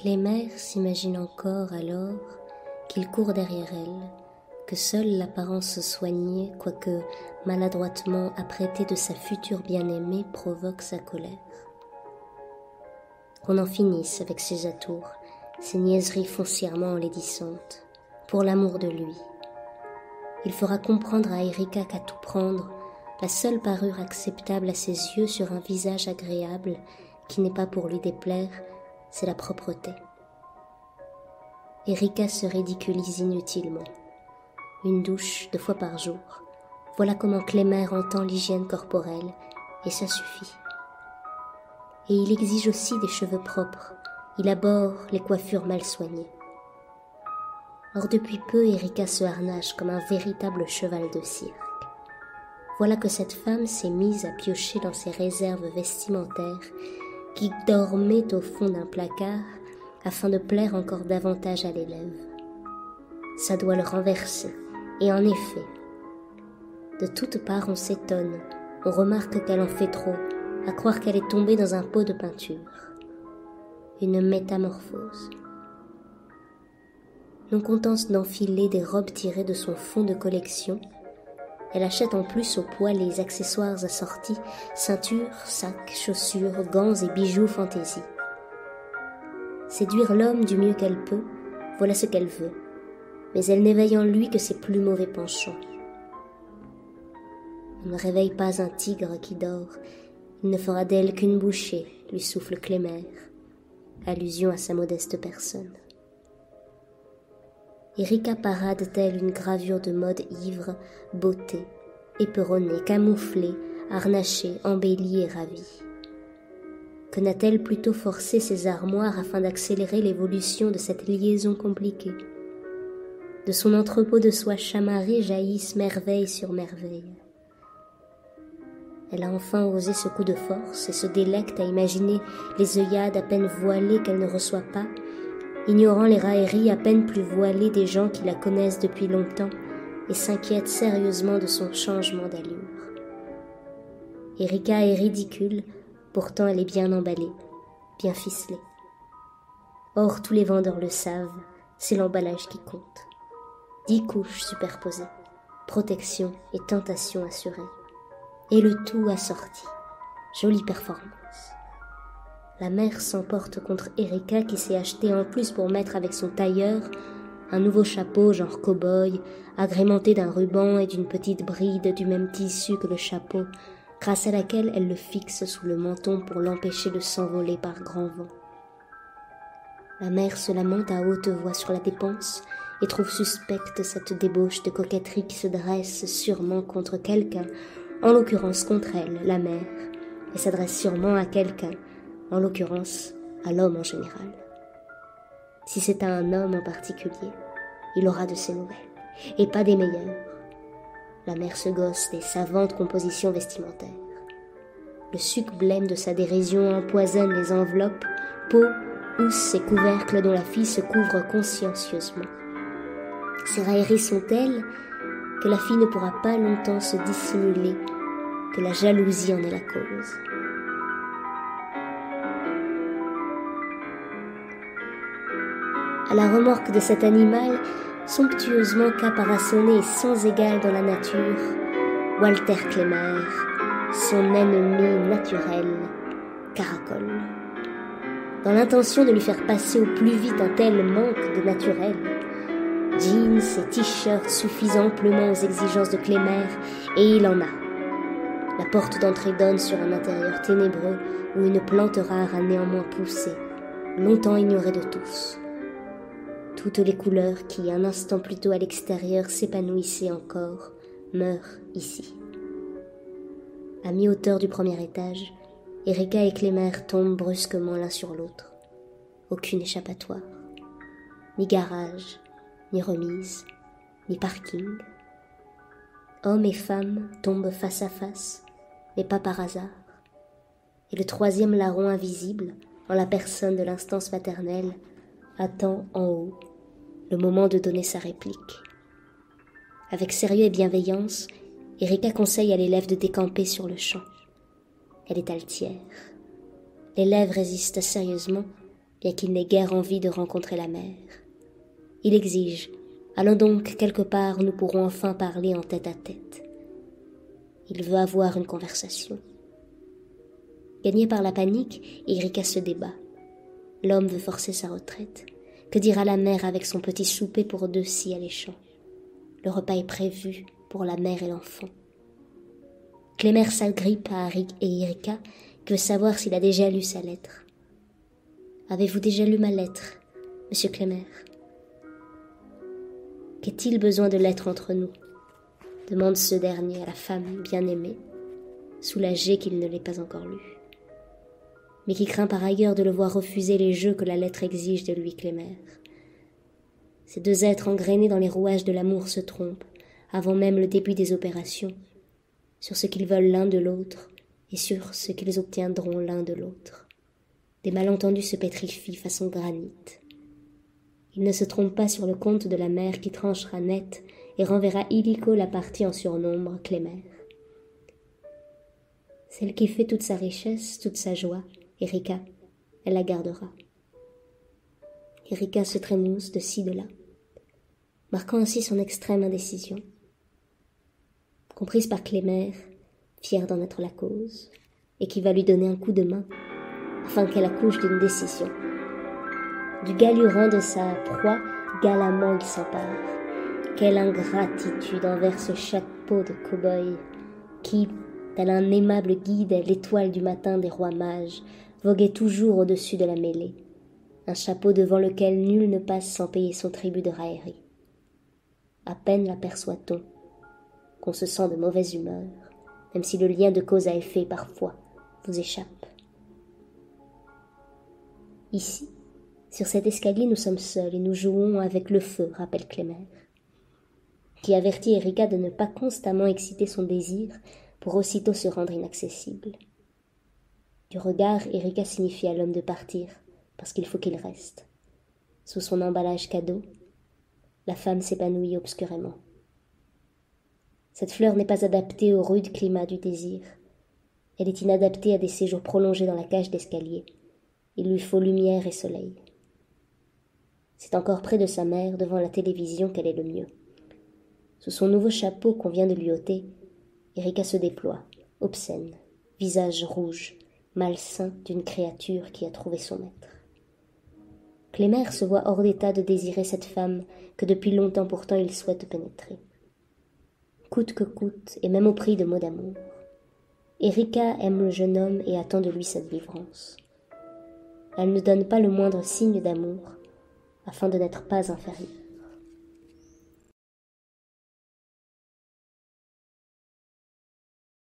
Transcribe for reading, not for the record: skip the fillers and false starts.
Clémère s'imagine encore alors qu'il court derrière elle, que seule l'apparence soignée, quoique maladroitement apprêtée de sa future bien-aimée, provoque sa colère. Qu'on en finisse avec ces atours, ces niaiseries foncièrement enlaidissantes, pour l'amour de lui. Il fera comprendre à Erika qu'à tout prendre, la seule parure acceptable à ses yeux sur un visage agréable, qui n'est pas pour lui déplaire, c'est la propreté. Erika se ridiculise inutilement. Une douche 2 fois par jour, voilà comment Clémère entend l'hygiène corporelle, et ça suffit. Et il exige aussi des cheveux propres, il abhorre les coiffures mal soignées. Or depuis peu, Erika se harnache comme un véritable cheval de cirque. Voilà que cette femme s'est mise à piocher dans ses réserves vestimentaires qui dormaient au fond d'un placard afin de plaire encore davantage à l'élève. Ça doit le renverser, et en effet, de toutes parts on s'étonne, on remarque qu'elle en fait trop, à croire qu'elle est tombée dans un pot de peinture. Une métamorphose. Non contente d'enfiler des robes tirées de son fonds de collection, elle achète en plus au poids les accessoires assortis, ceintures, sacs, chaussures, gants et bijoux fantaisie. Séduire l'homme du mieux qu'elle peut, voilà ce qu'elle veut, mais elle n'éveille en lui que ses plus mauvais penchants. On ne réveille pas un tigre qui dort, il ne fera d'elle qu'une bouchée, lui souffle Clémère, allusion à sa modeste personne. Erika parade telle une gravure de mode ivre, beauté, éperonnée, camouflée, harnachée, embellie et ravie. Que n'a-t-elle plutôt forcé ses armoires afin d'accélérer l'évolution de cette liaison compliquée? De son entrepôt de soie chamarrée jaillissent merveille sur merveille. Elle a enfin osé ce coup de force et se délecte à imaginer les œillades à peine voilées qu'elle ne reçoit pas, ignorant les railleries à peine plus voilées des gens qui la connaissent depuis longtemps et s'inquiètent sérieusement de son changement d'allure. Erika est ridicule, pourtant elle est bien emballée, bien ficelée. Or tous les vendeurs le savent, c'est l'emballage qui compte. 10 couches superposées, protection et tentation assurée. Et le tout assorti. Jolie performance. La mère s'emporte contre Erika qui s'est achetée en plus pour mettre avec son tailleur un nouveau chapeau genre cow-boy, agrémenté d'un ruban et d'une petite bride du même tissu que le chapeau, grâce à laquelle elle le fixe sous le menton pour l'empêcher de s'envoler par grand vent. La mère se lamente à haute voix sur la dépense et trouve suspecte cette débauche de coquetterie qui se dresse sûrement contre quelqu'un, en l'occurrence contre elle, la mère, et s'adresse sûrement à quelqu'un, en l'occurrence à l'homme en général. Si c'est à un homme en particulier, il aura de ses nouvelles, et pas des meilleures. La mère se gosse des savantes compositions vestimentaires. Le suc blême de sa dérision empoisonne les enveloppes, pots, housses et couvercles dont la fille se couvre consciencieusement. Ces railleries sont telles que la fille ne pourra pas longtemps se dissimuler que la jalousie en est la cause. À la remorque de cet animal, somptueusement caparaçonné et sans égal dans la nature, Walter Clémère, son ennemi naturel, caracole. Dans l'intention de lui faire passer au plus vite un tel manque de naturel, jeans et t-shirts suffisent amplement aux exigences de Clémère, et il en a. La porte d'entrée donne sur un intérieur ténébreux où une plante rare a néanmoins poussé, longtemps ignorée de tous. Toutes les couleurs qui, un instant plus tôt à l'extérieur, s'épanouissaient encore, meurent ici. À mi-hauteur du premier étage, Erika et Clémère tombent brusquement l'un sur l'autre. Aucune échappatoire, ni garage, ni remise, ni parking. Hommes et femmes tombent face à face, mais pas par hasard. Et le troisième larron invisible, en la personne de l'instance maternelle, attend en haut le moment de donner sa réplique. Avec sérieux et bienveillance, Erika conseille à l'élève de décamper sur le champ. Elle est altière. L'élève résiste sérieusement, bien qu'il n'ait guère envie de rencontrer la mère. Il exige « Allons donc quelque part où nous pourrons enfin parler en tête-à-tête. » Il veut avoir une conversation. Gagné par la panique, Erika se débat. L'homme veut forcer sa retraite. Que dira la mère avec son petit souper pour deux si alléchant? Le repas est prévu pour la mère et l'enfant. Clémer s'agrippe à Harry et Erika, qui veut savoir s'il a déjà lu sa lettre. « Avez-vous déjà lu ma lettre, monsieur Clémer ?»« Qu'est-il besoin de lettres entre nous ?» demande ce dernier à la femme bien-aimée, soulagée qu'il ne l'ait pas encore lue, mais qui craint par ailleurs de le voir refuser les jeux que la lettre exige de lui, Clémer. Ces deux êtres engrainés dans les rouages de l'amour se trompent, avant même le début des opérations, sur ce qu'ils veulent l'un de l'autre et sur ce qu'ils obtiendront l'un de l'autre. Des malentendus se pétrifient façon granit. Ils ne se trompent pas sur le compte de la mère qui tranchera net et renverra illico la partie en surnombre, Clémer. Celle qui fait toute sa richesse, toute sa joie, Erika, elle la gardera. Erika se trémousse de ci, de là, marquant ainsi son extrême indécision. Comprise par Clémer, fière d'en être la cause, et qui va lui donner un coup de main, afin qu'elle accouche d'une décision. Du galurant de sa proie, galamment il s'empare. Quelle ingratitude envers ce chapeau de cow-boy, qui, tel un aimable guide, l'étoile du matin des rois mages, voguait toujours au-dessus de la mêlée, un chapeau devant lequel nul ne passe sans payer son tribut de raillerie. À peine l'aperçoit-on, qu'on se sent de mauvaise humeur, même si le lien de cause à effet, parfois, vous échappe. Ici, sur cet escalier, nous sommes seuls et nous jouons avec le feu, rappelle Clémer, qui avertit Erika de ne pas constamment exciter son désir pour aussitôt se rendre inaccessible. Du regard, Erika signifie à l'homme de partir, parce qu'il faut qu'il reste. Sous son emballage cadeau, la femme s'épanouit obscurément. Cette fleur n'est pas adaptée au rude climat du désir. Elle est inadaptée à des séjours prolongés dans la cage d'escalier. Il lui faut lumière et soleil. C'est encore près de sa mère, devant la télévision, qu'elle est le mieux. Sous son nouveau chapeau qu'on vient de lui ôter, Erika se déploie, obscène, visage rouge, malsain d'une créature qui a trouvé son maître. Clémer se voit hors d'état de désirer cette femme que depuis longtemps pourtant il souhaite pénétrer. Coûte que coûte, et même au prix de mots d'amour. Erika aime le jeune homme et attend de lui sa délivrance. Elle ne donne pas le moindre signe d'amour, afin de n'être pas inférieure.